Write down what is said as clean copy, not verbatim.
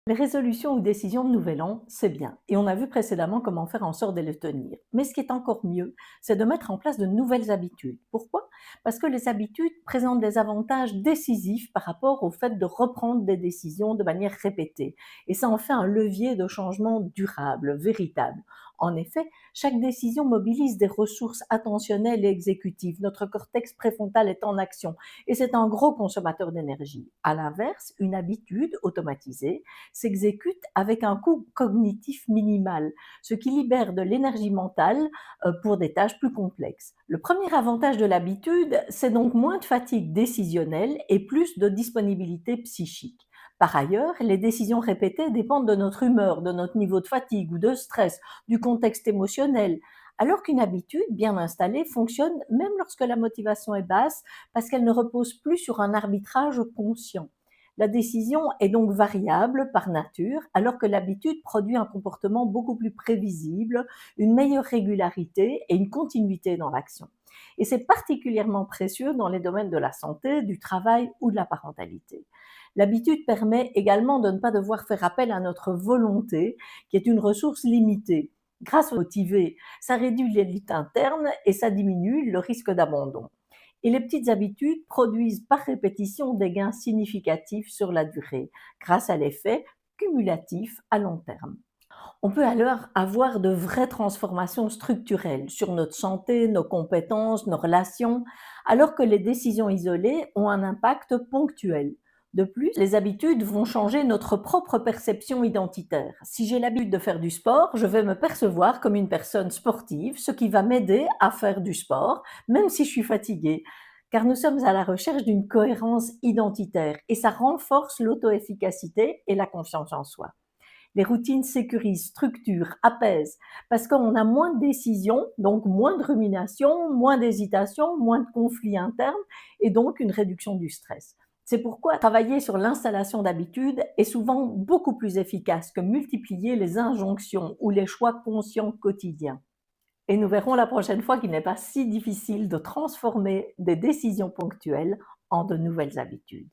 Les résolutions ou décisions de nouvel an, c'est bien. Et on a vu précédemment comment faire en sorte de les tenir. Mais ce qui est encore mieux, c'est de mettre en place de nouvelles habitudes. Pourquoi? Parce que les habitudes présentent des avantages décisifs par rapport au fait de reprendre des décisions de manière répétée. Et ça en fait un levier de changement durable, véritable. En effet, chaque décision mobilise des ressources attentionnelles et exécutives. Notre cortex préfrontal est en action et c'est un gros consommateur d'énergie. À l'inverse, une habitude automatisée s'exécute avec un coût cognitif minimal, ce qui libère de l'énergie mentale pour des tâches plus complexes. Le premier avantage de l'habitude, c'est donc moins de fatigue décisionnelle et plus de disponibilité psychique. Par ailleurs, les décisions répétées dépendent de notre humeur, de notre niveau de fatigue ou de stress, du contexte émotionnel, alors qu'une habitude bien installée fonctionne même lorsque la motivation est basse parce qu'elle ne repose plus sur un arbitrage conscient. La décision est donc variable par nature, alors que l'habitude produit un comportement beaucoup plus prévisible, une meilleure régularité et une continuité dans l'action. Et c'est particulièrement précieux dans les domaines de la santé, du travail ou de la parentalité. L'habitude permet également de ne pas devoir faire appel à notre volonté, qui est une ressource limitée. Grâce au motivé, ça réduit les luttes internes et ça diminue le risque d'abandon. Et les petites habitudes produisent par répétition des gains significatifs sur la durée, grâce à l'effet cumulatif à long terme. On peut alors avoir de vraies transformations structurelles sur notre santé, nos compétences, nos relations, alors que les décisions isolées ont un impact ponctuel. De plus, les habitudes vont changer notre propre perception identitaire. Si j'ai l'habitude de faire du sport, je vais me percevoir comme une personne sportive, ce qui va m'aider à faire du sport, même si je suis fatiguée. Car nous sommes à la recherche d'une cohérence identitaire et ça renforce l'auto-efficacité et la confiance en soi. Les routines sécurisent, structurent, apaisent, parce qu'on a moins de décisions, donc moins de rumination, moins d'hésitation, moins de conflits internes et donc une réduction du stress. C'est pourquoi travailler sur l'installation d'habitudes est souvent beaucoup plus efficace que multiplier les injonctions ou les choix conscients quotidiens. Et nous verrons la prochaine fois qu'il n'est pas si difficile de transformer des décisions ponctuelles en de nouvelles habitudes.